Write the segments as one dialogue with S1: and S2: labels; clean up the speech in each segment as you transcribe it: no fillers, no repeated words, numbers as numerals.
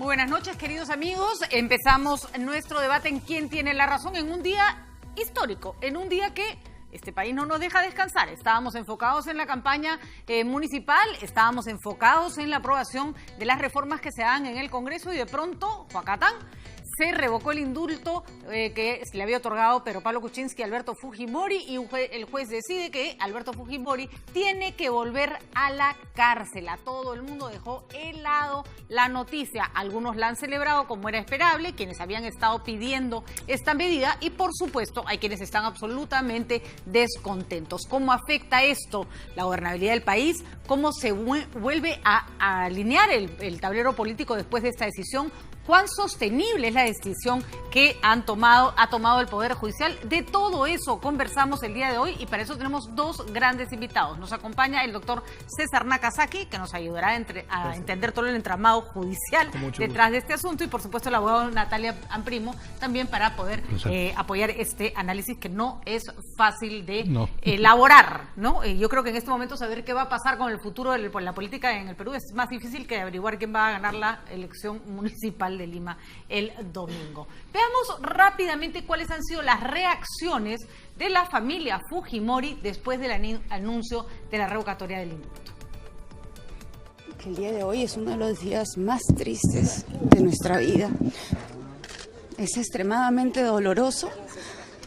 S1: Muy buenas noches, queridos amigos. Empezamos nuestro debate en quién tiene la razón en un día histórico, en un día que este país no nos deja descansar. Estábamos enfocados en la campaña municipal, estábamos enfocados en la aprobación de las reformas que se dan en el Congreso y de pronto, Huacatán, se revocó el indulto que se le había otorgado Pedro Pablo Kuczynski a Alberto Fujimori y el juez decide que Alberto Fujimori tiene que volver a la cárcel. A todo el mundo dejó helado la noticia. Algunos la han celebrado como era esperable, quienes habían estado pidiendo esta medida, y por supuesto hay quienes están absolutamente descontentos. ¿Cómo afecta esto la gobernabilidad del país? ¿Cómo se vuelve a alinear el tablero político después de esta decisión? ¿Cuán sostenible es la decisión que ha tomado el Poder Judicial? De todo eso conversamos el día de hoy y para eso tenemos dos grandes invitados. Nos acompaña el doctor César Nakazaki, que nos ayudará a entender todo el entramado judicial detrás de este asunto, y por supuesto el abogado Natalia Amprimo, también para poder apoyar este análisis que no es fácil de elaborar, ¿no? Yo creo que en este momento saber qué va a pasar con el futuro de la política en el Perú es más difícil que averiguar quién va a ganar la elección municipal de Lima el domingo. Veamos rápidamente cuáles han sido las reacciones de la familia Fujimori después del anuncio de la revocatoria del indulto.
S2: El día de hoy es uno de los días más tristes de nuestra vida. Es extremadamente doloroso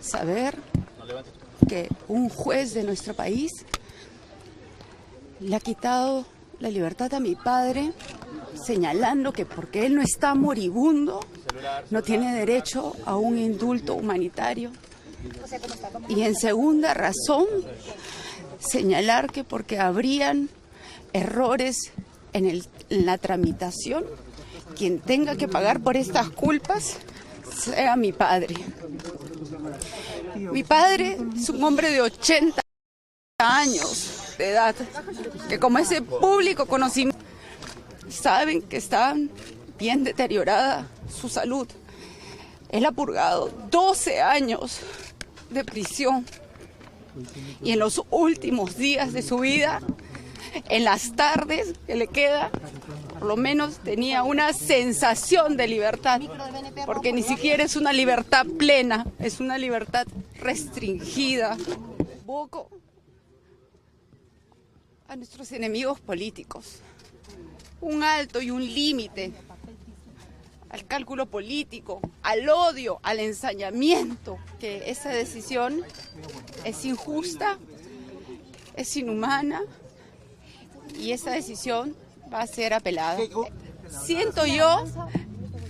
S2: saber que un juez de nuestro país le ha quitado la libertad a mi padre, señalando que porque él no está moribundo, no tiene derecho a un indulto humanitario. Y en segunda razón, señalar que porque habrían errores en la tramitación, quien tenga que pagar por estas culpas sea mi padre. Mi padre es un hombre de 80 años de edad, que como ese público conocimiento, saben que está bien deteriorada su salud. Él ha purgado 12 años de prisión y en los últimos días de su vida, en las tardes que le queda, por lo menos tenía una sensación de libertad, porque ni siquiera es una libertad plena, es una libertad restringida. Invoco a nuestros enemigos políticos un alto y un límite al cálculo político, al odio, al ensañamiento, que esa decisión es injusta, es inhumana y esa decisión va a ser apelada. Siento yo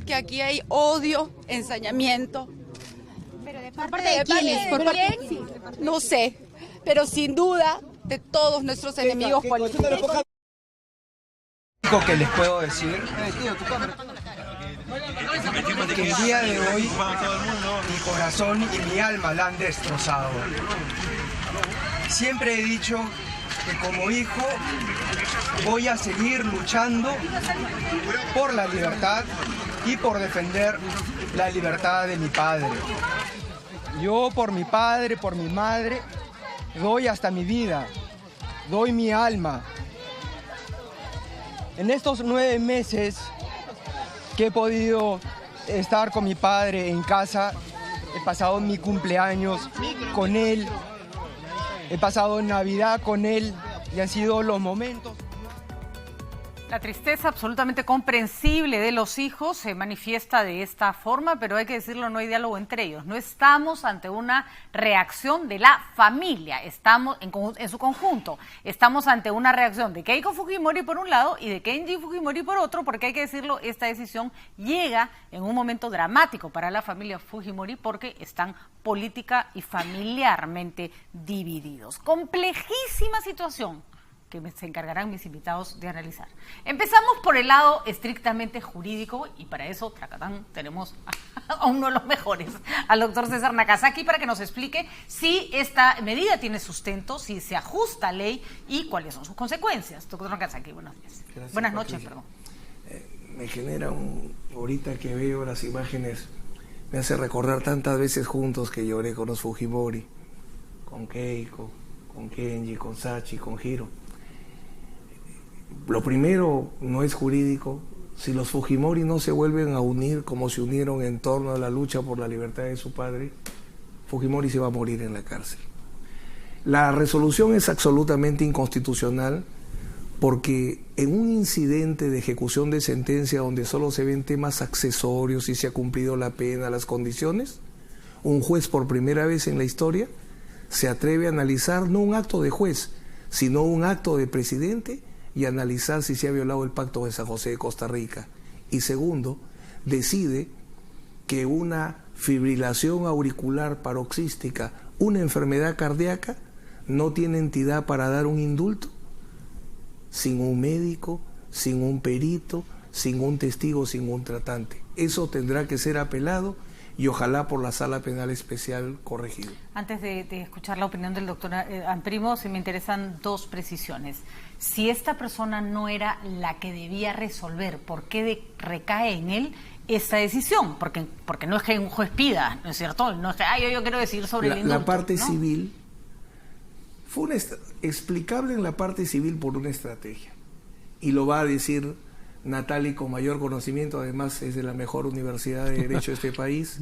S2: que aquí hay odio, ensañamiento.
S3: ¿Pero de parte de quiénes? ¿Por quién?
S2: No sé, pero sin duda de todos nuestros enemigos políticos.
S4: Lo que les puedo decir que el día de hoy mi corazón y mi alma la han destrozado. Siempre he dicho que como hijo voy a seguir luchando por la libertad y por defender la libertad de mi padre. Yo por mi padre, por mi madre, doy hasta mi vida, doy mi alma. En estos 9 meses que he podido estar con mi padre en casa, he pasado mi cumpleaños con él, he pasado Navidad con él y han sido los momentos.
S1: La tristeza absolutamente comprensible de los hijos se manifiesta de esta forma, pero hay que decirlo, no hay diálogo entre ellos. No estamos ante una reacción de la familia, estamos en su conjunto. Estamos ante una reacción de Keiko Fujimori por un lado y de Kenji Fujimori por otro, porque hay que decirlo, esta decisión llega en un momento dramático para la familia Fujimori porque están política y familiarmente divididos. Complejísima situación que se encargarán mis invitados de analizar. Empezamos por el lado estrictamente jurídico y para eso, tracatán, tenemos a uno de los mejores, al doctor César Nakazaki, para que nos explique si esta medida tiene sustento, si se ajusta a ley y cuáles son sus consecuencias. Doctor Nakazaki, buenos días.
S5: Gracias,
S1: buenas noches,
S5: Patricia.
S1: perdón.
S5: Me genera ahorita que veo las imágenes, me hace recordar tantas veces juntos que lloré con los Fujimori, con Keiko, con Kenji, con Sachi, con Hiro. Lo primero no es jurídico, Si los Fujimori no se vuelven a unir como se unieron en torno a la lucha por la libertad de su padre, Fujimori se va a morir en la cárcel. La resolución es absolutamente inconstitucional porque en un incidente de ejecución de sentencia donde solo se ven temas accesorios, si se ha cumplido la pena, las condiciones, un juez por primera vez en la historia se atreve a analizar no un acto de juez, sino un acto de presidente y analizar si se ha violado el Pacto de San José de Costa Rica. Y segundo, decide que una fibrilación auricular paroxística, una enfermedad cardíaca, no tiene entidad para dar un indulto sin un médico, sin un perito, sin un testigo, sin un tratante. Eso tendrá que ser apelado y ojalá por la Sala Penal Especial corregido.
S1: Antes de escuchar la opinión del doctor Amprimo, me interesan dos precisiones. Si esta persona no era la que debía resolver, ¿por qué recae en él esta decisión? Porque no es que un juez pida, ¿no es cierto? No es que yo quiero decidir sobre el indulto.
S5: La parte
S1: ¿no?
S5: civil fue explicable en la parte civil por una estrategia. Y lo va a decir Natali con mayor conocimiento, además es de la mejor universidad de Derecho de este país,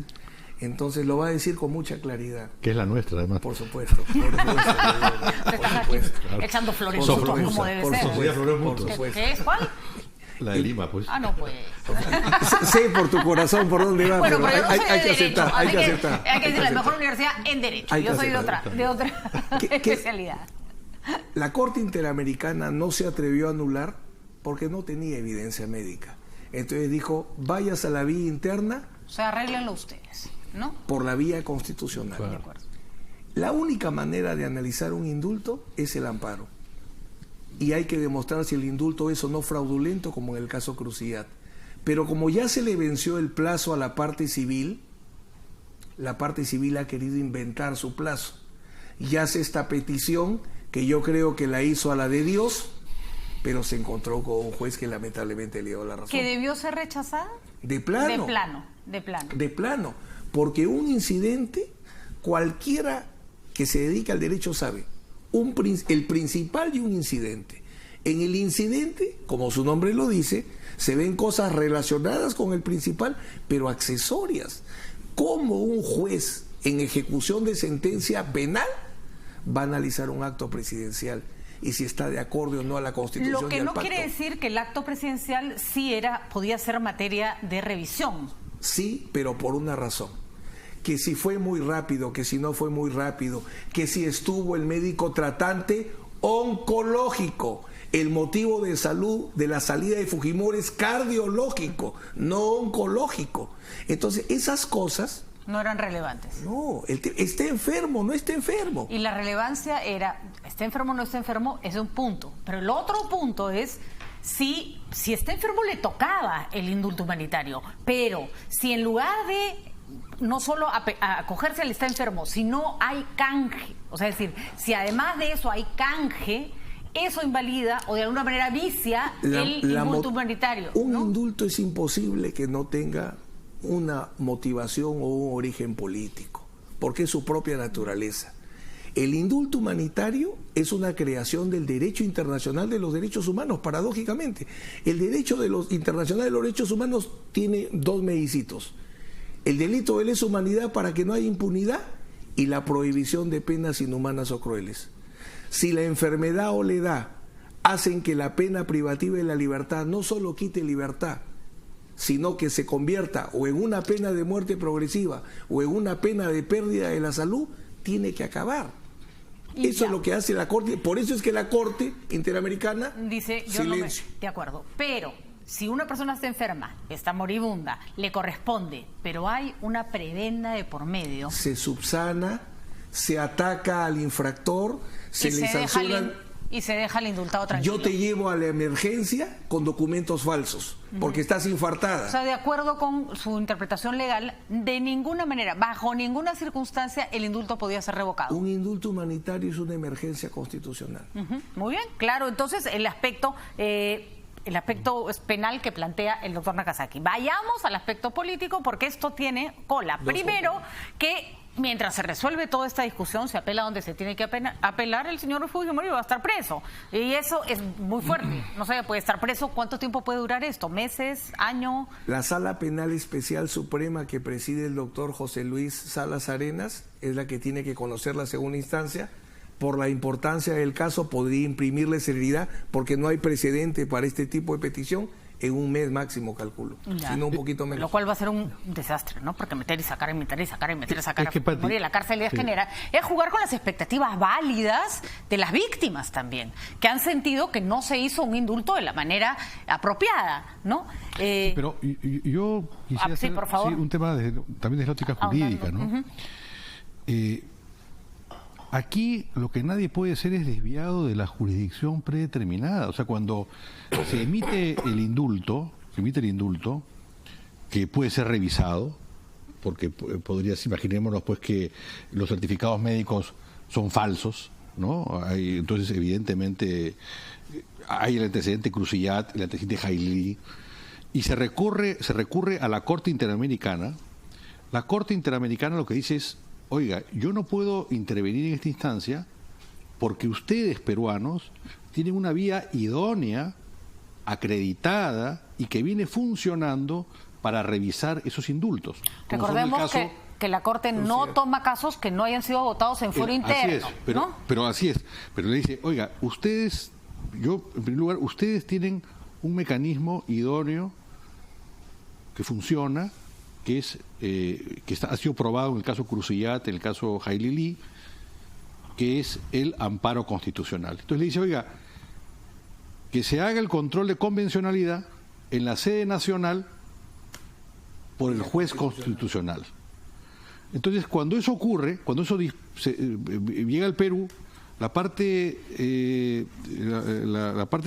S5: entonces lo va a decir con mucha claridad.
S6: Que es la nuestra, además.
S5: Por supuesto.
S1: Echando flores
S6: Por
S1: como debe ser. ¿Qué es? ¿Cuál?
S6: La de Lima, pues.
S1: Ah, no, pues.
S5: Sé por tu corazón por dónde va,
S1: bueno,
S5: pero
S1: yo
S5: hay
S1: soy
S5: que
S1: de
S5: aceptar.
S1: derecho,
S5: Hay que aceptar.
S1: Hay que decir la mejor universidad en Derecho. Yo soy de otra especialidad.
S5: La Corte Interamericana no se atrevió a anular porque no tenía evidencia médica. Entonces dijo, vayas a la vía interna.
S1: O sea, arréglenlo ustedes, ¿no?
S5: Por la vía constitucional.
S6: Claro.
S1: De acuerdo.
S5: La única manera de analizar un indulto es el amparo. Y hay que demostrar si el indulto es o no fraudulento, como en el caso Cruciat. Pero como ya se le venció el plazo a la parte civil ha querido inventar su plazo. Y hace esta petición, que yo creo que la hizo a la de Dios, pero se encontró con un juez que lamentablemente le dio la razón.
S1: ¿Que debió ser rechazada?
S5: De plano.
S1: De plano.
S5: Porque un incidente, cualquiera que se dedica al derecho sabe, el principal de un incidente. En el incidente, como su nombre lo dice, se ven cosas relacionadas con el principal, pero accesorias. ¿Cómo un juez en ejecución de sentencia penal va a analizar un acto presidencial y si está de acuerdo o no a la Constitución?
S1: Lo que
S5: y al
S1: no
S5: pacto?
S1: quiere decir que el acto presidencial podía ser materia de revisión.
S5: Sí, pero por una razón. Que si fue muy rápido, que si no fue muy rápido, que si estuvo el médico tratante oncológico. El motivo de salud de la salida de Fujimori es cardiológico, no oncológico. Entonces, esas cosas
S1: no eran relevantes.
S5: No, está enfermo, no está enfermo.
S1: Y la relevancia era, está enfermo o no está enfermo, es un punto. Pero el otro punto es si está enfermo le tocaba el indulto humanitario. Pero si en lugar de no solo acogerse al está enfermo, sino hay canje, o sea, es decir, si además de eso hay canje, eso invalida o de alguna manera vicia el indulto humanitario.
S5: Un
S1: ¿no?
S5: indulto es imposible que no tenga una motivación o un origen político, porque es su propia naturaleza. El indulto humanitario es una creación del derecho internacional de los derechos humanos, paradójicamente. El derecho internacional de los derechos humanos tiene dos medicitos: el delito de lesa humanidad para que no haya impunidad y la prohibición de penas inhumanas o crueles. Si la enfermedad o la edad hacen que la pena privativa de la libertad no solo quite libertad, sino que se convierta o en una pena de muerte progresiva o en una pena de pérdida de la salud, tiene que acabar. Eso es lo que hace la Corte. Por eso es que la Corte Interamericana
S1: dice, yo silencio. De acuerdo, pero si una persona está enferma, está moribunda, le corresponde, pero hay una prebenda de por medio.
S5: Se subsana, se ataca al infractor, se le sanciona.
S1: Y se deja al indultado tranquilo.
S5: Yo te llevo a la emergencia con documentos falsos, porque estás infartada.
S1: O sea, de acuerdo con su interpretación legal, de ninguna manera, bajo ninguna circunstancia, el indulto podía ser revocado.
S5: Un indulto humanitario es una emergencia constitucional.
S1: Muy bien, claro. Entonces, el aspecto el aspecto penal que plantea el doctor Nakazaki. Vayamos al aspecto político porque esto tiene cola. Primero, que mientras se resuelve toda esta discusión, se apela donde se tiene que apelar, el señor Fujimori va a estar preso. Y eso es muy fuerte. No sé, puede estar preso. ¿Cuánto tiempo puede durar esto? ¿Meses? ¿Año?
S5: La Sala Penal Especial Suprema que preside el doctor José Luis Salas Arenas es la que tiene que conocer la segunda instancia. Por la importancia del caso, podría imprimirle celeridad porque no hay precedente para este tipo de petición. En un mes máximo, calculo, sino un poquito menos.
S1: Lo cual va a ser un desastre, ¿no? Porque meter y sacar y meter y sacar y meter y sacar a la cárcel es generar, es jugar con las expectativas válidas de las víctimas también, que han sentido que no se hizo un indulto de la manera apropiada, ¿no?
S6: Pero yo quisiera hacer
S1: por favor.
S6: un tema también de la óptica jurídica, ¿no? Aquí lo que nadie puede ser es desviado de la jurisdicción predeterminada. O sea, cuando se emite el indulto, que puede ser revisado, porque imaginémonos pues que los certificados médicos son falsos, ¿no? Entonces, evidentemente, hay el antecedente Crucillat, el antecedente Jaili, y se recurre a la Corte Interamericana. La Corte Interamericana lo que dice es: oiga, yo no puedo intervenir en esta instancia porque ustedes, peruanos, tienen una vía idónea, acreditada y que viene funcionando para revisar esos indultos.
S1: Recordemos que la Corte no toma casos que no hayan sido votados en fuero interno.
S6: Así es, pero así es. Pero le dice, oiga, ustedes, en primer lugar, ustedes tienen un mecanismo idóneo que funciona, que ha sido probado en el caso Crucillat, en el caso Jailili, que es el amparo constitucional. Entonces le dice, oiga, que se haga el control de convencionalidad en la sede nacional por el juez constitucional. Entonces, cuando eso ocurre, cuando eso llega al Perú, la parte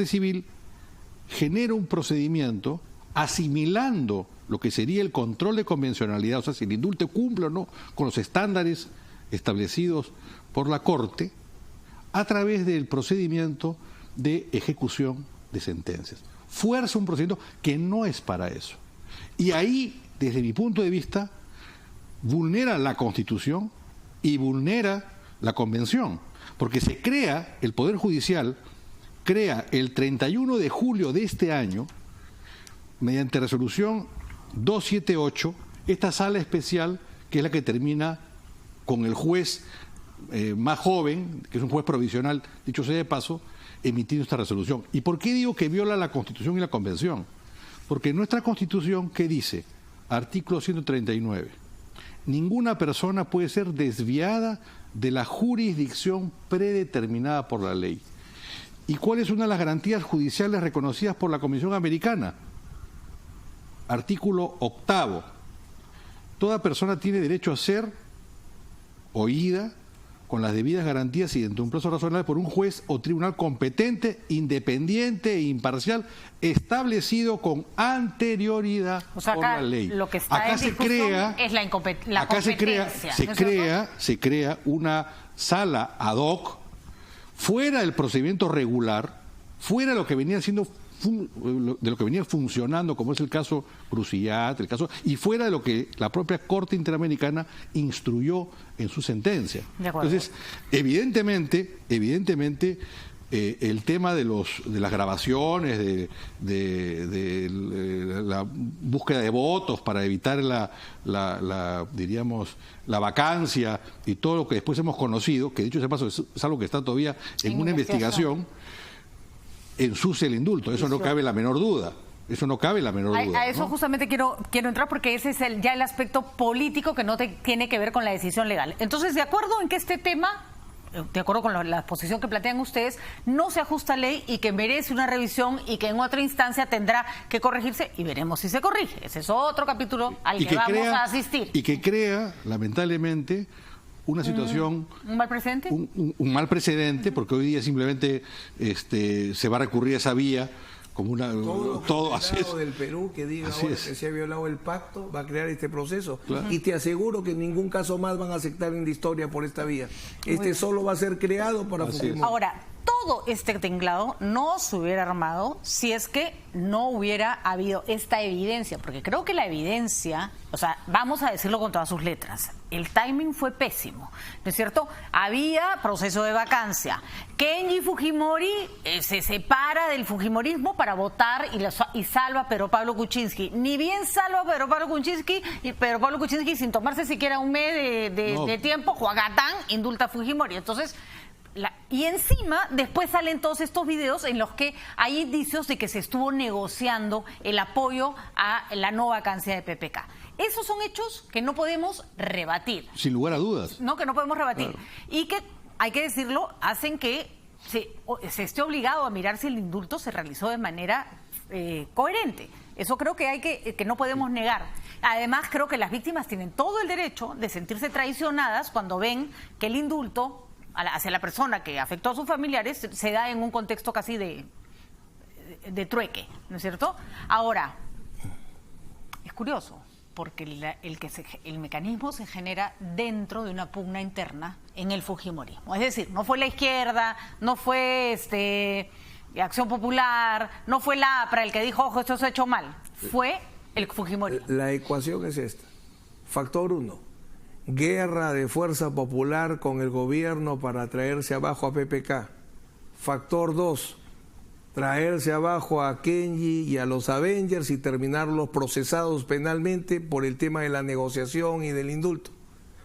S6: civil genera un procedimiento asimilando lo que sería el control de convencionalidad, o sea, si el indulto cumple o no con los estándares establecidos por la Corte, a través del procedimiento de ejecución de sentencias. Fuerza un procedimiento que no es para eso. Y ahí, desde mi punto de vista, vulnera la Constitución y vulnera la Convención, porque se crea, el Poder Judicial crea el 31 de julio de este año, mediante resolución 278, esta sala especial, que es la que termina con el juez más joven, que es un juez provisional, dicho sea de paso, emitiendo esta resolución. ¿Y por qué digo que viola la Constitución y la Convención? Porque nuestra Constitución, ¿qué dice? Artículo 139. Ninguna persona puede ser desviada de la jurisdicción predeterminada por la ley. ¿Y cuál es una de las garantías judiciales reconocidas por la Comisión Americana? Artículo 8. Toda persona tiene derecho a ser oída con las debidas garantías y dentro de un plazo razonable por un juez o tribunal competente, independiente e imparcial, establecido con anterioridad por la ley.
S1: Lo que está en discusión es la competencia.
S6: Se crea una sala ad hoc fuera del procedimiento regular, fuera de lo que venía siendo funcionando, como es el caso Crucillat, y fuera de lo que la propia Corte Interamericana instruyó en su sentencia. Entonces, evidentemente, el tema de las grabaciones, de la búsqueda de votos para evitar diríamos, la vacancia y todo lo que después hemos conocido, que dicho sea paso es algo que está todavía en una investigación, ensucia el indulto, eso no cabe la menor duda. Eso no cabe la menor duda.
S1: A eso, ¿no? Justamente quiero entrar, porque ese es ya el aspecto político que no tiene que ver con la decisión legal. Entonces, de acuerdo en que este tema, de acuerdo con la posición que plantean ustedes, no se ajusta a ley y que merece una revisión y que en otra instancia tendrá que corregirse, y veremos si se corrige. Ese es otro capítulo al que vamos a asistir.
S6: Y que crea, lamentablemente, una situación...
S1: ¿Un mal precedente?
S6: Un mal precedente, porque hoy día simplemente se va a recurrir a esa vía como una...
S5: Todo así es. Del Perú que diga ahora que se ha violado el pacto va a crear este proceso. Claro. Y te aseguro que en ningún caso más van a aceptar en la historia por esta vía. Solo va a ser creado para Fujimori.
S1: Ahora, todo todo este tinglado no se hubiera armado si es que no hubiera habido esta evidencia, porque creo que la evidencia, o sea, vamos a decirlo con todas sus letras, el timing fue pésimo, ¿no es cierto? Había proceso de vacancia, Kenji Fujimori se separa del fujimorismo para votar y salva a Pedro Pablo Kuczynski, ni bien salva a Pedro Pablo Kuczynski, y Pedro Pablo Kuczynski sin tomarse siquiera un mes de tiempo, Juagatán indulta a Fujimori, entonces... Y encima, después salen todos estos videos en los que hay indicios de que se estuvo negociando el apoyo a la no vacancia de PPK. Esos son hechos que no podemos rebatir.
S6: Sin lugar a dudas.
S1: No, que no podemos rebatir.
S6: Claro.
S1: Y que, hay que decirlo, hacen que se esté obligado a mirar si el indulto se realizó de manera coherente. Eso creo que no podemos negar. Además, creo que las víctimas tienen todo el derecho de sentirse traicionadas cuando ven que el indulto hacia la persona que afectó a sus familiares se da en un contexto casi de trueque, ¿no es cierto? Ahora, es curioso, porque el mecanismo se genera dentro de una pugna interna en el fujimorismo. Es decir, no fue la izquierda, no fue Acción Popular, no fue la APRA el que dijo, ojo, esto se ha hecho mal, fue el fujimorismo.
S5: La ecuación es esta. Factor 1. Guerra de fuerza popular con el gobierno para traerse abajo a PPK. Factor 2. Traerse abajo a Kenji y a los Avengers y terminarlos procesados penalmente por el tema de la negociación y del indulto.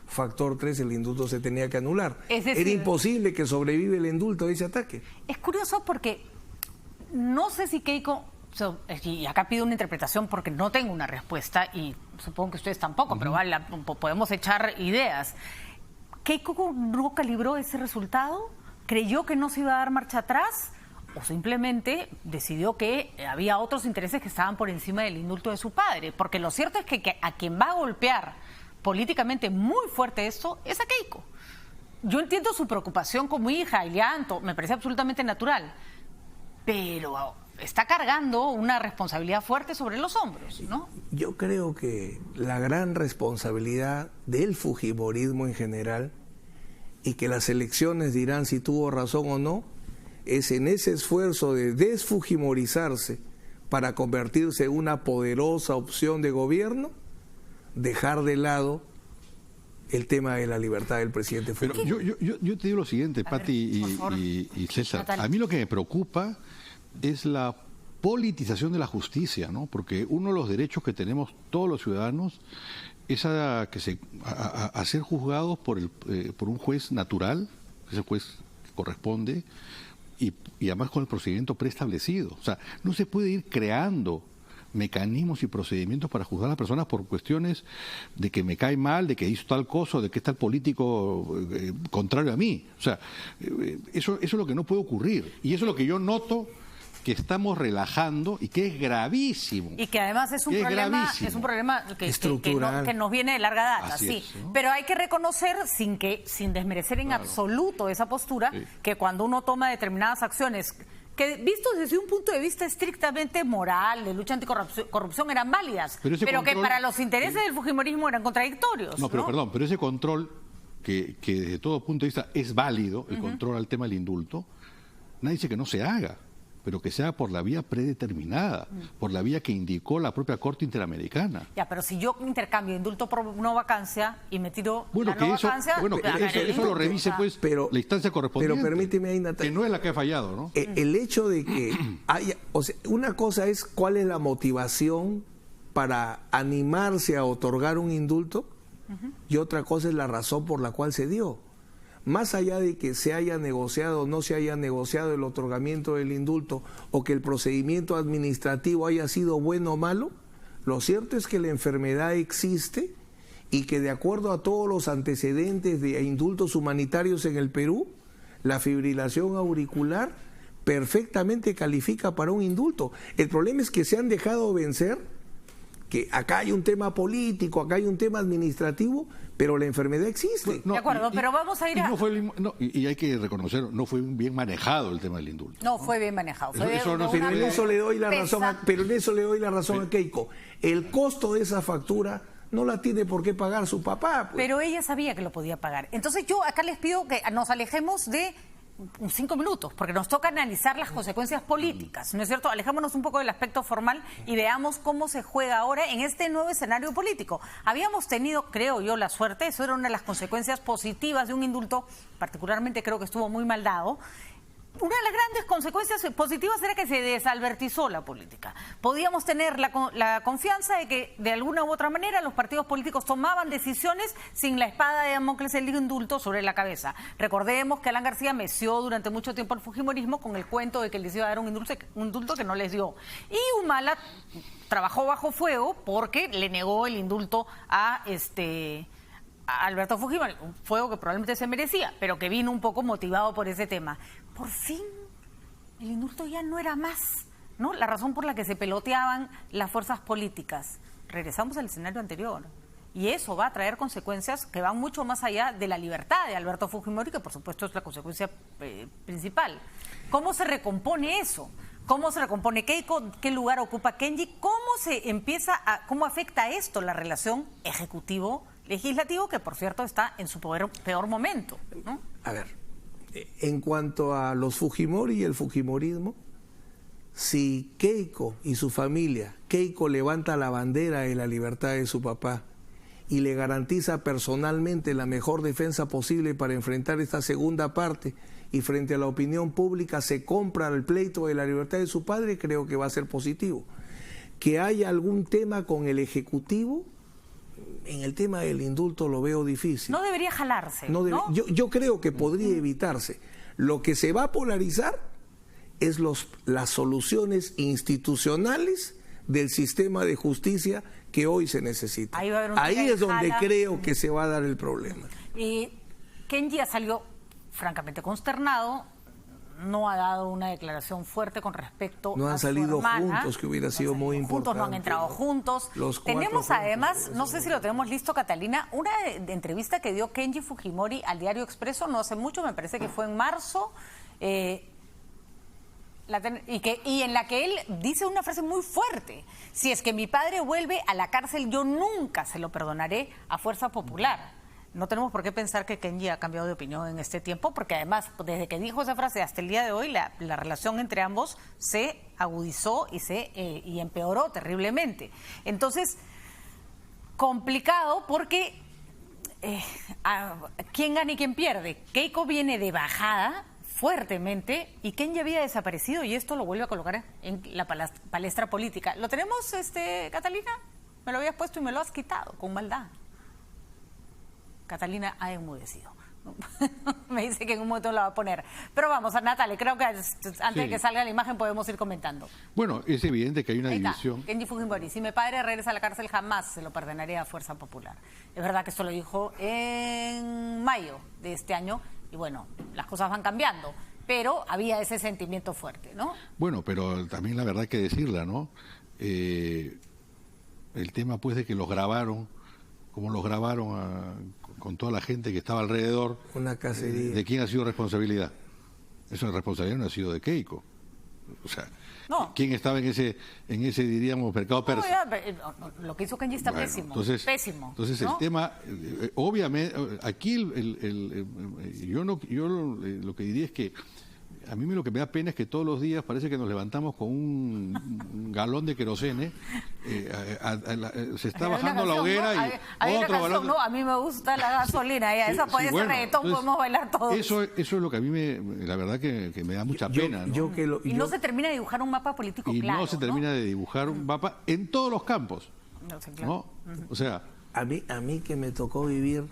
S5: Factor 3. El indulto se tenía que anular. Es decir, era imposible que sobreviva el indulto de ese ataque.
S1: Es curioso porque no sé si Keiko... y acá pido una interpretación porque no tengo una respuesta y supongo que ustedes tampoco, pero podemos echar ideas. ¿Keiko no calibró ese resultado? ¿Creyó que no se iba a dar marcha atrás? ¿O simplemente decidió que había otros intereses que estaban por encima del indulto de su padre? Porque lo cierto es que a quien va a golpear políticamente muy fuerte esto es a Keiko. Yo entiendo su preocupación como hija, el llanto, me parece absolutamente natural, pero... está cargando una responsabilidad fuerte sobre los hombros, ¿no?
S5: Yo creo que la gran responsabilidad del fujimorismo en general, y que las elecciones dirán si tuvo razón o no, es en ese esfuerzo de desfujimorizarse para convertirse en una poderosa opción de gobierno, dejar de lado el tema de la libertad del presidente Fujimori.
S6: Pero yo te digo lo siguiente, Pati y César.
S1: Natalia.
S6: A mí lo que me preocupa es la politización de la justicia, ¿no? Porque uno de los derechos que tenemos todos los ciudadanos es a ser juzgados por un juez natural, ese juez que corresponde, y además con el procedimiento preestablecido. O sea, no se puede ir creando mecanismos y procedimientos para juzgar a las personas por cuestiones de que me cae mal, de que hizo tal cosa, de que está el político contrario a mí. O sea, eso es lo que no puede ocurrir. Y eso es lo que yo noto que estamos relajando y que es gravísimo.
S1: Y que además es un problema
S5: estructural,
S1: que nos viene de larga data,
S6: Así
S1: sí.
S6: es, ¿no?
S1: Pero hay que reconocer, sin desmerecer en absoluto esa postura, que cuando uno toma determinadas acciones que vistos desde un punto de vista estrictamente moral, de lucha anticorrupción, eran válidas, pero que para los intereses del fujimorismo eran contradictorios.
S6: No, pero perdón, pero ese control que desde todo punto de vista es válido, el control al tema del indulto, nadie dice que no se haga, pero que sea por la vía predeterminada, por la vía que indicó la propia Corte Interamericana.
S1: Ya, pero si yo intercambio indulto por no vacancia y me tiro
S6: bueno,
S1: la
S6: que
S1: no
S6: eso,
S1: vacancia...
S6: bueno, que eso lo revise pues la instancia correspondiente.
S5: Pero permíteme ahí, Natalia.
S6: Que no es la que ha fallado, ¿no?
S5: El hecho de que haya... O sea, una cosa es cuál es la motivación para animarse a otorgar un indulto y otra cosa es la razón por la cual se dio. Más allá de que se haya negociado o no se haya negociado el otorgamiento del indulto o que el procedimiento administrativo haya sido bueno o malo, lo cierto es que la enfermedad existe y que de acuerdo a todos los antecedentes de indultos humanitarios en el Perú, la fibrilación auricular perfectamente califica para un indulto. El problema es que se han dejado vencer, que acá hay un tema político, acá hay un tema administrativo, pero la enfermedad existe.
S1: No, de acuerdo, pero vamos a ir a...
S6: Y hay que reconocer, no fue bien manejado el tema del indulto.
S1: No fue bien manejado.
S5: Pero en eso le doy la razón a Keiko. El costo de esa factura no la tiene por qué pagar su papá. Pues.
S1: Pero ella sabía que lo podía pagar. Entonces yo acá les pido que nos alejemos de 5 minutos, porque nos toca analizar las consecuencias políticas, ¿no es cierto? Alejémonos un poco del aspecto formal y veamos cómo se juega ahora en este nuevo escenario político. Habíamos tenido, creo yo, la suerte, eso era una de las consecuencias positivas de un indulto, particularmente creo que estuvo muy mal dado. Una de las grandes consecuencias positivas era que se desalbertizó la política. Podíamos tener la confianza de que de alguna u otra manera los partidos políticos tomaban decisiones sin la espada de Damocles del indulto sobre la cabeza. Recordemos que Alan García meció durante mucho tiempo al fujimorismo con el cuento de que les iba a dar un indulto que no les dio. Y Humala trabajó bajo fuego porque le negó el indulto a Alberto Fujimori, un fuego que probablemente se merecía, pero que vino un poco motivado por ese tema. Por fin, el indulto ya no era más, ¿no? La razón por la que se peloteaban las fuerzas políticas. Regresamos al escenario anterior. Y eso va a traer consecuencias que van mucho más allá de la libertad de Alberto Fujimori, que por supuesto es la consecuencia principal. ¿Cómo se recompone eso? ¿Cómo se recompone Keiko? ¿Qué lugar ocupa Kenji? ¿Cómo afecta esto la relación ejecutivo-legislativo, que por cierto está en su peor momento, ¿no?
S5: A ver, en cuanto a los Fujimori y el fujimorismo, si Keiko y su familia, Keiko levanta la bandera de la libertad de su papá y le garantiza personalmente la mejor defensa posible para enfrentar esta segunda parte, y frente a la opinión pública se compra el pleito de la libertad de su padre, creo que va a ser positivo. Que haya algún tema con el Ejecutivo, en el tema del indulto lo veo difícil.
S1: No debería jalarse,
S5: ¿no? Yo creo que podría evitarse. Lo que se va a polarizar es las soluciones institucionales del sistema de justicia que hoy se necesita. Ahí es donde creo que se va a dar el problema.
S1: Y Kenji salió francamente consternado, no ha dado una declaración fuerte con respecto a su hermana.
S5: No han salido juntos, que hubiera sido muy importante.
S1: No han entrado juntos. Tenemos además, no sé si lo tenemos listo, Catalina, una de entrevista que dio Kenji Fujimori al Diario Expreso no hace mucho, me parece que fue en marzo, y en la que él dice una frase muy fuerte: si es que mi padre vuelve a la cárcel, yo nunca se lo perdonaré a Fuerza Popular. No tenemos por qué pensar que Kenji ha cambiado de opinión en este tiempo, porque además, desde que dijo esa frase hasta el día de hoy, la relación entre ambos se agudizó y empeoró terriblemente. Entonces, complicado porque ¿quién gana y quién pierde? Keiko viene de bajada fuertemente y Kenji había desaparecido, y esto lo vuelve a colocar en la palestra política. ¿Lo tenemos, Catalina? Me lo habías puesto y me lo has quitado con maldad. Catalina ha enmudecido. Me dice que en un momento la va a poner. Pero vamos, a Natalia, creo que antes de que salga la imagen podemos ir comentando.
S6: Bueno, es evidente que hay una división.
S1: Kenji Fujimori: si mi padre regresa a la cárcel, jamás se lo perdonaré a Fuerza Popular. Es verdad que esto lo dijo en mayo de este año, y bueno, las cosas van cambiando, pero había ese sentimiento fuerte, ¿no?
S6: Bueno, pero también la verdad hay que decirla, ¿no? El tema pues de que los grabaron, como los grabaron con toda la gente que estaba alrededor.
S5: Una cacería.
S6: ¿De quién ha sido responsabilidad? Esa responsabilidad no ha sido de Keiko. O sea, ¿quién estaba en ese diríamos, mercado persa?
S1: Lo que hizo Kenji está pésimo. Pésimo.
S6: Entonces el tema, obviamente, aquí yo lo que diría es que a mí lo que me da pena es que todos los días parece que nos levantamos con un galón de querosene, se está bajando la hoguera, ¿no?
S1: Hay otro galón. No, a mí me gusta la gasolina, esa puede ser reggaetón, podemos bailar todos.
S6: Eso es lo que a mí la verdad que me da mucha pena, ¿no?
S1: Y no se termina de dibujar un mapa político claro.
S6: No se termina de dibujar un mapa en todos los campos.
S1: No sé, claro.
S6: ¿No? O sea,
S5: a mí que me tocó vivir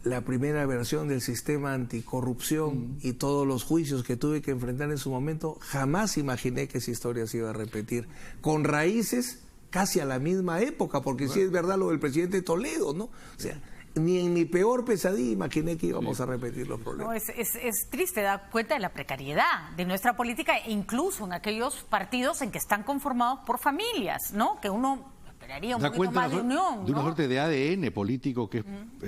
S5: la primera versión del sistema anticorrupción y todos los juicios que tuve que enfrentar en su momento, jamás imaginé que esa historia se iba a repetir, con raíces casi a la misma época, porque sí es verdad lo del presidente Toledo, ¿no? O sea, ni en mi peor pesadilla imaginé que íbamos a repetir los problemas.
S1: No, es triste dar cuenta de la precariedad de nuestra política, incluso en aquellos partidos en que están conformados por familias, ¿no? Que uno esperaría un
S6: Da
S1: poquito
S6: cuenta
S1: más de unión,
S6: de una
S1: ¿no?
S6: suerte de ADN político que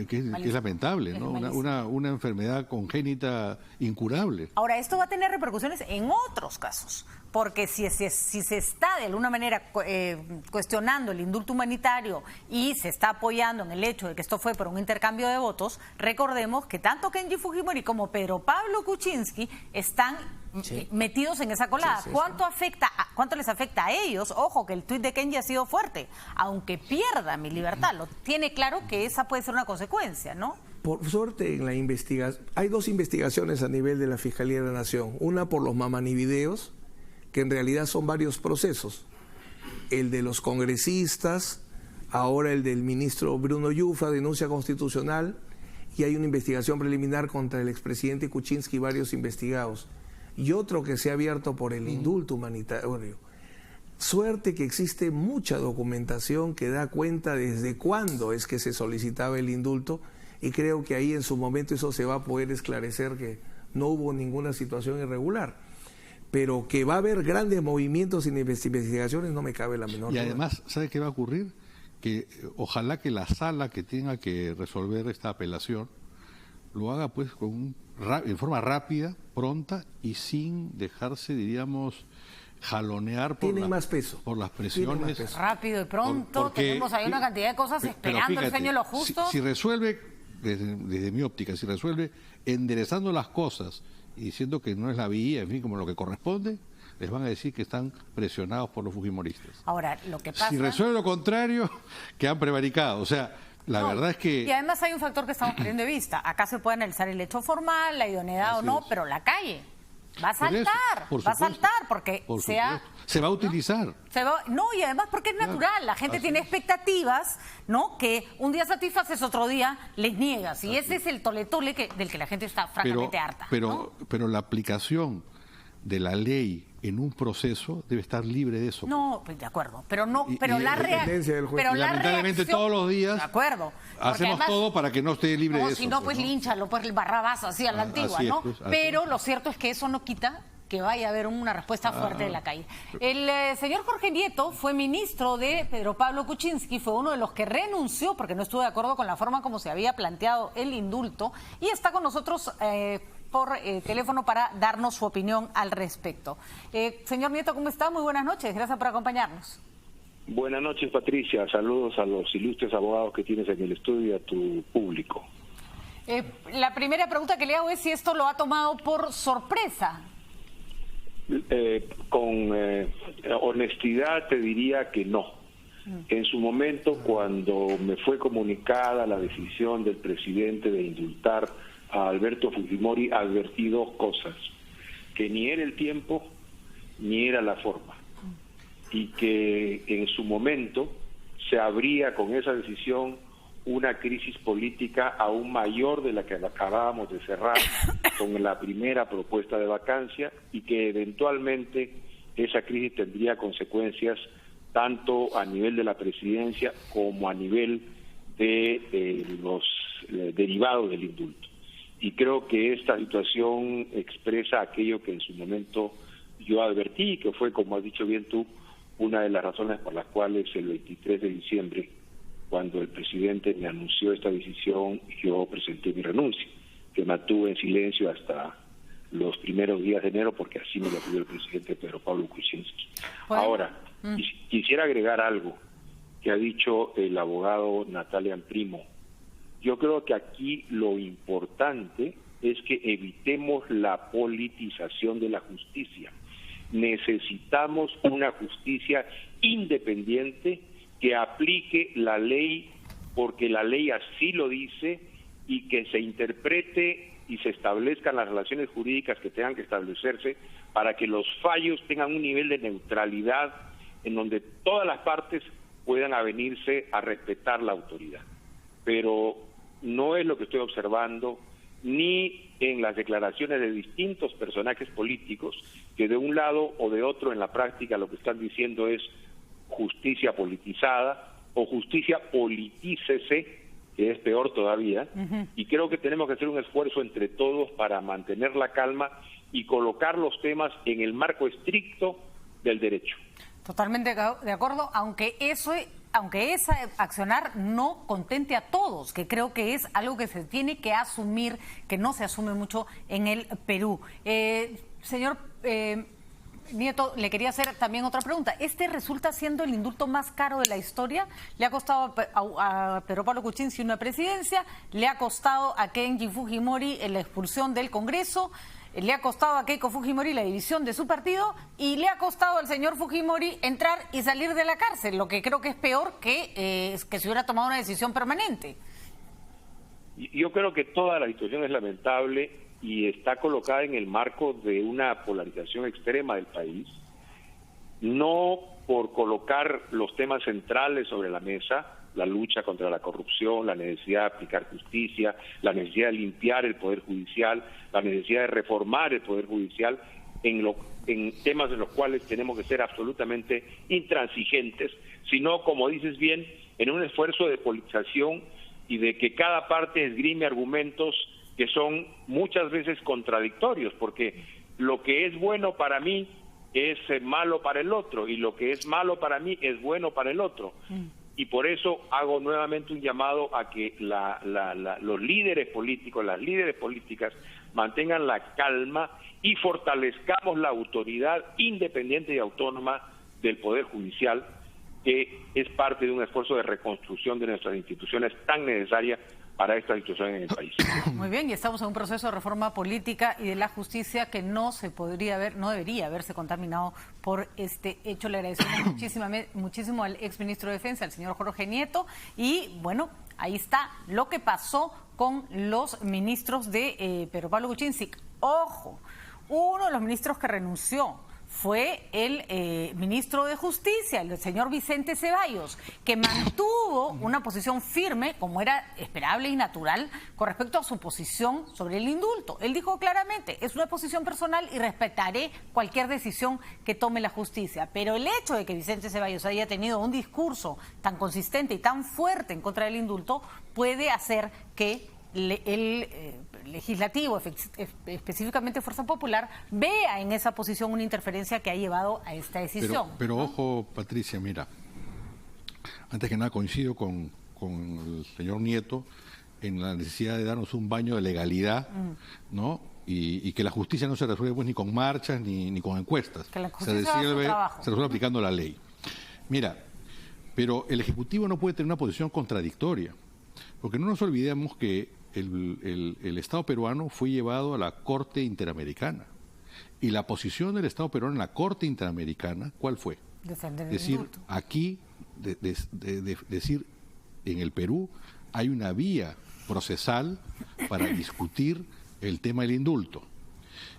S6: es lamentable, ¿no? Una enfermedad congénita incurable.
S1: Ahora, esto va a tener repercusiones en otros casos, porque si se está de alguna manera cuestionando el indulto humanitario y se está apoyando en el hecho de que esto fue por un intercambio de votos, recordemos que tanto Kenji Fujimori como Pedro Pablo Kuczynski están metidos en esa colada.
S5: Sí.
S1: ¿Cuánto les afecta a ellos? Ojo, que el tuit de Kenji ha sido fuerte. Aunque pierda mi libertad, lo tiene claro que esa puede ser una consecuencia, ¿no?
S5: Por suerte, en la investigación, hay 2 investigaciones a nivel de la Fiscalía de la Nación. Una por los mamanivideos, que en realidad son varios procesos. El de los congresistas, ahora el del ministro Bruno Yuffa, denuncia constitucional, y hay una investigación preliminar contra el expresidente Kuczynski y varios investigados. Y otro que se ha abierto por el indulto humanitario. Suerte que existe mucha documentación que da cuenta desde cuándo es que se solicitaba el indulto, y creo que ahí en su momento eso se va a poder esclarecer, que no hubo ninguna situación irregular. Pero que va a haber grandes movimientos y investigaciones no me cabe la menor duda.
S6: Y además, ¿sabe qué va a ocurrir? Que ojalá que la sala que tenga que resolver esta apelación lo haga pues en forma rápida, pronta y sin dejarse, diríamos, jalonear por,
S5: más peso.
S6: por las presiones.
S1: Rápido y pronto, tenemos ahí una cantidad de cosas esperando fíjate, el sueño de lo justo.
S6: Si resuelve, desde mi óptica, si resuelve enderezando las cosas y diciendo que no es la vía, en fin, como lo que corresponde, les van a decir que están presionados por los fujimoristas.
S1: Ahora, lo que pasa...
S6: Si resuelve lo contrario, que han prevaricado. O sea, la verdad es que...
S1: Y además hay un factor que estamos perdiendo de vista. Acá se puede analizar el hecho formal, la idoneidad o no, pero la calle va a saltar, porque
S6: se va a utilizar.
S1: Y además porque es natural, la gente tiene expectativas, ¿no? Que un día satisfaces, otro día les niegas, y ese es el tole-tole del que la gente está francamente harta.
S6: Pero la aplicación de la ley en un proceso debe estar libre de eso.
S1: No, pues de acuerdo, pero la reacción...
S6: Lamentablemente todos los días
S1: de acuerdo,
S6: hacemos
S1: además,
S6: todo para que no esté libre de eso.
S1: Si no, pues línchalo, pues el Barrabás, así a la antigua, ¿no? Pero lo cierto es que eso no quita que vaya a haber una respuesta fuerte de la calle. El señor Jorge Nieto fue ministro de Pedro Pablo Kuczynski, fue uno de los que renunció porque no estuvo de acuerdo con la forma como se había planteado el indulto, y está con nosotros por teléfono para darnos su opinión al respecto. Señor Nieto, ¿cómo está? Muy buenas noches, gracias por acompañarnos.
S7: Buenas noches, Patricia. Saludos a los ilustres abogados que tienes en el estudio y a tu público.
S1: La primera pregunta que le hago es si esto lo ha tomado por sorpresa.
S7: Con honestidad te diría que no. En su momento, cuando me fue comunicada la decisión del presidente de indultar a Alberto Fujimori, advertí 2 cosas: que ni era el tiempo ni era la forma, y que en su momento se abría con esa decisión una crisis política aún mayor de la que acabábamos de cerrar con la primera propuesta de vacancia, y que eventualmente esa crisis tendría consecuencias tanto a nivel de la presidencia como a nivel de los derivados del indulto. Y creo que esta situación expresa aquello que en su momento yo advertí, que fue, como has dicho bien tú, una de las razones por las cuales el 23 de diciembre, cuando el presidente me anunció esta decisión, yo presenté mi renuncia, que mantuve en silencio hasta los primeros días de enero, porque así me lo pidió el presidente Pedro Pablo Kuczynski. Bueno. Ahora, quisiera agregar algo que ha dicho el abogado Natalia Primo. Yo creo que aquí lo importante es que evitemos la politización de la justicia. Necesitamos una justicia independiente que aplique la ley porque la ley así lo dice, y que se interprete y se establezcan las relaciones jurídicas que tengan que establecerse para que los fallos tengan un nivel de neutralidad en donde todas las partes puedan avenirse a respetar la autoridad. Pero no es lo que estoy observando ni en las declaraciones de distintos personajes políticos que de un lado o de otro en la práctica lo que están diciendo es justicia politizada o justicia politícese, que es peor todavía, y creo que tenemos que hacer un esfuerzo entre todos para mantener la calma y colocar los temas en el marco estricto del derecho.
S1: Totalmente de acuerdo, aunque eso aunque ese accionar no contente a todos, que creo que es algo que se tiene que asumir, que no se asume mucho en el Perú. Señor Nieto, le quería hacer también otra pregunta. ¿Este resulta siendo el indulto más caro de la historia? Le ha costado a Pedro Pablo Kuczynski una presidencia, le ha costado a Kenji Fujimori la expulsión del Congreso, le ha costado a Keiko Fujimori la división de su partido y le ha costado al señor Fujimori entrar y salir de la cárcel, lo que creo que es peor que se hubiera tomado una decisión permanente.
S7: Yo creo que toda la situación es lamentable y está colocada en el marco de una polarización extrema del país, no por colocar los temas centrales sobre la mesa, la lucha contra la corrupción, la necesidad de aplicar justicia, la necesidad de limpiar el Poder Judicial, la necesidad de reformar el Poder Judicial en temas en los cuales tenemos que ser absolutamente intransigentes, sino, como dices bien, en un esfuerzo de politización y de que cada parte esgrime argumentos que son muchas veces contradictorios, porque lo que es bueno para mí es malo para el otro, y lo que es malo para mí es bueno para el otro. Y por eso hago nuevamente un llamado a que los líderes políticos, las líderes políticas, mantengan la calma y fortalezcamos la autoridad independiente y autónoma del Poder Judicial, que es parte de un esfuerzo de reconstrucción de nuestras instituciones tan necesaria para esta situación en el país.
S1: Muy bien, y estamos en un proceso de reforma política y de la justicia que no debería haberse contaminado por este hecho. Le agradecemos muchísimo al exministro de Defensa, al señor Jorge Nieto, y bueno, ahí está lo que pasó con los ministros de Pedro Pablo Kuczynski. Ojo, uno de los ministros que renunció fue el ministro de Justicia, el señor Vicente Ceballos, que mantuvo una posición firme, como era esperable y natural, con respecto a su posición sobre el indulto. Él dijo claramente, es una posición personal y respetaré cualquier decisión que tome la justicia. Pero el hecho de que Vicente Ceballos haya tenido un discurso tan consistente y tan fuerte en contra del indulto puede hacer que el legislativo, específicamente Fuerza Popular, vea en esa posición una interferencia que ha llevado a esta decisión.
S6: Pero ¿no? Ojo, Patricia, mira, antes que nada coincido con el señor Nieto en la necesidad de darnos un baño de legalidad, ¿no? Y que la justicia no se resuelve pues ni con marchas ni con encuestas.
S1: Que la justicia haga su trabajo.
S6: Se resuelve aplicando la ley. Mira, pero el Ejecutivo no puede tener una posición contradictoria, porque no nos olvidemos que el Estado peruano fue llevado a la Corte Interamericana. Y la posición del Estado peruano en la Corte Interamericana, ¿cuál fue?
S1: Defender el
S6: decir,
S1: indulto.
S6: aquí, decir, en el Perú hay una vía procesal para discutir el tema del indulto.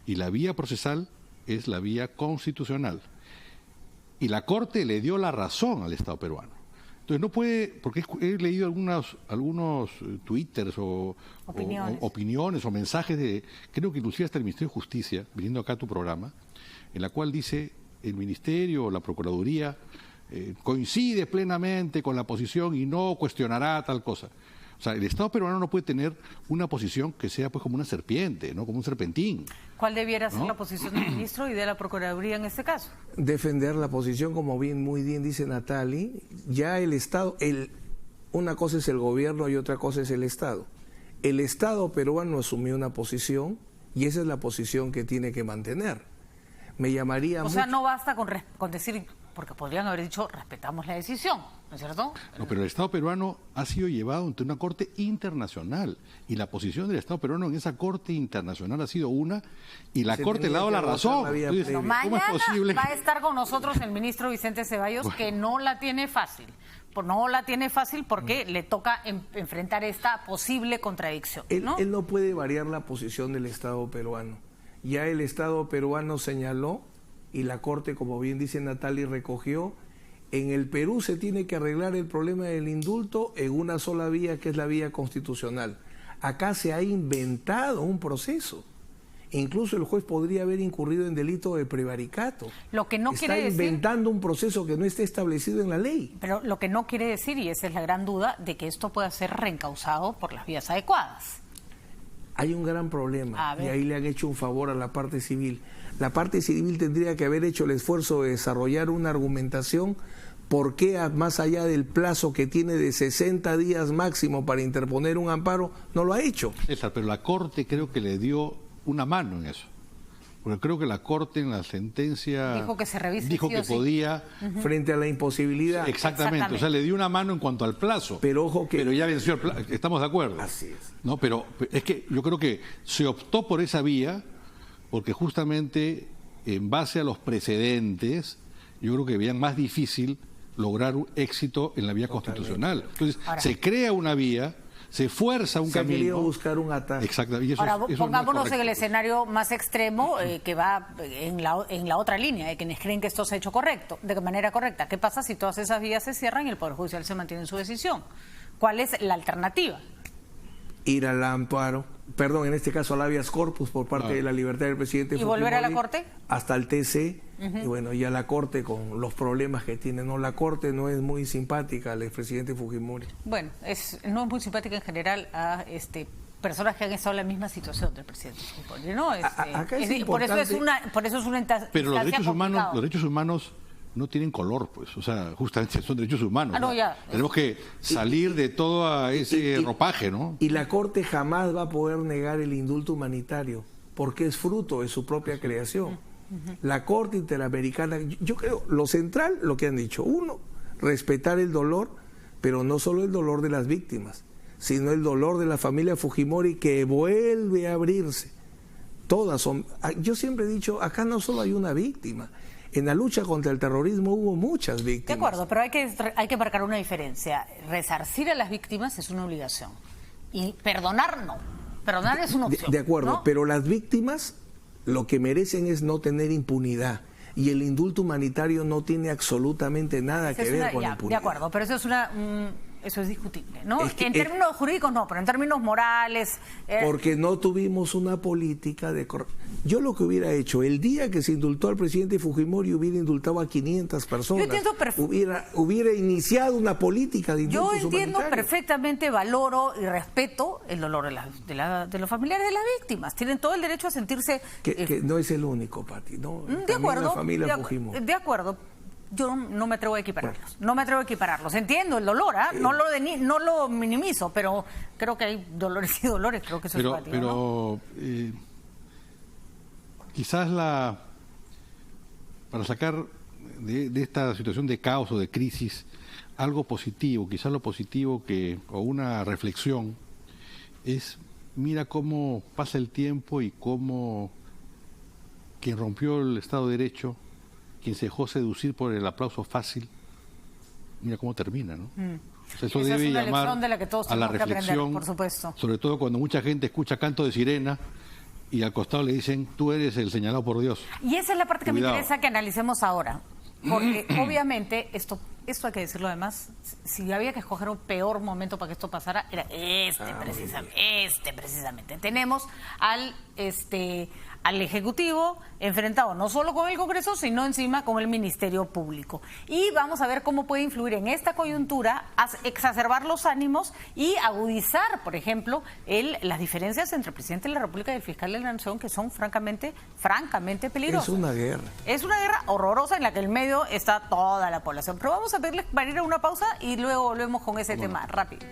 S6: Y la vía procesal es la vía constitucional. Y la Corte le dio la razón al Estado peruano. Entonces no puede, porque he leído algunos twitters o opiniones o mensajes de, creo que inclusive hasta el Ministerio de Justicia, viniendo acá a tu programa, en la cual dice el Ministerio o la Procuraduría coincide plenamente con la posición y no cuestionará tal cosa. O sea, el Estado peruano no puede tener una posición que sea pues como una serpiente, ¿no? Como un serpentín.
S1: ¿Cuál debiera ser la posición del ministro y de la Procuraduría en este caso?
S5: Defender la posición, como muy bien dice Natali. Ya el Estado, una cosa es el gobierno y otra cosa es el Estado. El Estado peruano asumió una posición y esa es la posición que tiene que mantener. Me llamaría
S1: sea, no basta con decir, porque podrían haber dicho, respetamos la decisión, ¿no es cierto?
S6: No, pero el Estado peruano ha sido llevado ante una corte internacional y la posición del Estado peruano en esa corte internacional ha sido una y la corte le ha dado la razón.
S1: Entonces, mañana es posible? Va a estar con nosotros el ministro Vicente Ceballos, que no la tiene fácil. No la tiene fácil porque le toca enfrentar esta posible contradicción, ¿no?
S5: Él no puede variar la posición del Estado peruano. Ya el Estado peruano señaló y la Corte, como bien dice Natali, recogió. En el Perú se tiene que arreglar el problema del indulto en una sola vía, que es la vía constitucional. Acá se ha inventado un proceso. Incluso el juez podría haber incurrido en delito de prevaricato.
S1: Lo que no
S5: está
S1: quiere
S5: inventando un proceso que no esté establecido en la ley.
S1: Pero lo que no quiere decir, y esa es la gran duda, de que esto pueda ser reencausado por las vías adecuadas.
S5: Hay un gran problema y ahí le han hecho un favor a la parte civil. La parte civil tendría que haber hecho el esfuerzo de desarrollar una argumentación ¿Por qué, más allá del plazo que tiene de 60 días máximo para interponer un amparo, no lo ha hecho?
S6: César, pero la Corte creo que le dio una mano en eso. Porque creo que la Corte en la sentencia
S1: dijo que se revise,
S6: dijo
S1: sí
S6: que
S1: o sí.
S6: podía...
S5: Frente a la imposibilidad.
S6: Exactamente, o sea, le dio una mano en cuanto al plazo.
S5: Pero ojo que...
S6: Pero ya venció el plazo, estamos de acuerdo.
S5: Así es.
S6: No, pero es que yo creo que se optó por esa vía porque justamente en base a los precedentes, yo creo que veían más difícil lograr un éxito en la vía constitucional. Entonces, se crea una vía, se fuerza un camino.
S5: Se ha querido buscar un ataque.
S6: Exacto. Y eso
S1: Ahora,
S6: eso
S1: pongámonos
S6: no es
S1: en el
S6: correcto.
S1: escenario más extremo que va en la otra línea, de quienes creen que esto se ha hecho correcto, de manera correcta. ¿Qué pasa si todas esas vías se cierran y el Poder Judicial se mantiene en su decisión? ¿Cuál es la alternativa?
S5: Ir al amparo, perdón, en este caso al habeas corpus por parte de la libertad del presidente
S1: ¿Y volver a la Corte?
S5: Hasta el TC, y bueno, ya la Corte con los problemas que tiene. No, la Corte no es muy simpática al expresidente Fujimori.
S1: Bueno, no es muy simpática en general a personas que han estado en la misma situación del presidente Fujimori, ¿no?
S5: Acá es
S1: por eso es una
S6: Pero los
S1: instancia complicada.
S6: derechos humanos no tienen color, pues, o sea, justamente son derechos humanos.
S1: Ah, no, ya.
S6: Tenemos que salir de todo ese ropaje, ¿no?
S5: Y la Corte jamás va a poder negar el indulto humanitario, porque es fruto de su propia creación. La Corte Interamericana, yo creo, lo central, lo que han dicho, uno, respetar el dolor, pero no solo el dolor de las víctimas, sino el dolor de la familia Fujimori que vuelve a abrirse. Todas son, yo siempre he dicho, acá no solo hay una víctima. En la lucha contra el terrorismo hubo muchas víctimas.
S1: De acuerdo, pero hay que marcar una diferencia. Resarcir a las víctimas es una obligación. Y perdonar no. Perdonar es una opción.
S5: De acuerdo,
S1: ¿no?
S5: pero las víctimas lo que merecen es no tener impunidad. Y el indulto humanitario no tiene absolutamente nada que ver con impunidad.
S1: De acuerdo, pero eso es eso es discutible, ¿no?
S5: Es que
S1: en términos jurídicos no, pero en términos morales...
S5: Porque no tuvimos una política de... Yo lo que hubiera hecho, el día que se indultó al presidente Fujimori, hubiera indultado a 500 personas. Yo entiendo hubiera iniciado una política de indultos humanitarios.
S1: Yo entiendo perfectamente, valoro y respeto el dolor de los familiares de las víctimas. Tienen todo el derecho a sentirse...
S5: Que no es el único, Pati, ¿no?
S1: De acuerdo.
S5: La familia Fujimori.
S1: De acuerdo. Yo no me atrevo a equipararlos. No me atrevo a equipararlos. Entiendo el dolor, no lo minimizo, pero creo que hay dolores y dolores. Creo que eso es válido,
S6: pero
S1: ¿no?
S6: Quizás para sacar de esta situación de caos o de crisis algo positivo, quizás lo positivo o una reflexión es, mira cómo pasa el tiempo y cómo quien rompió el Estado de Derecho, quien se dejó seducir por el aplauso fácil, mira cómo termina, ¿no? O sea, eso
S1: Esa
S6: debe
S1: es una
S6: llamar
S1: lección de la que todos
S6: a la
S1: tenemos que aprender,
S6: reflexión,
S1: por supuesto.
S6: sobre todo cuando mucha gente escucha canto de sirena y al costado le dicen, tú eres el señalado por Dios.
S1: Y esa es la parte que
S6: Cuidado.
S1: me interesa que analicemos ahora, porque obviamente esto hay que decirlo además, si había que escoger un peor momento para que esto pasara, era precisamente. Tenemos al Ejecutivo enfrentado no solo con el Congreso, sino encima con el Ministerio Público. Y vamos a ver cómo puede influir en esta coyuntura, exacerbar los ánimos y agudizar, por ejemplo, las diferencias entre el presidente de la República y el fiscal de la Nación, que son francamente peligrosas.
S5: Es una guerra.
S1: Es una guerra horrorosa en la que en medio está toda la población. Pero vamos a pedirles para ir a una pausa y luego volvemos con ese tema rápido.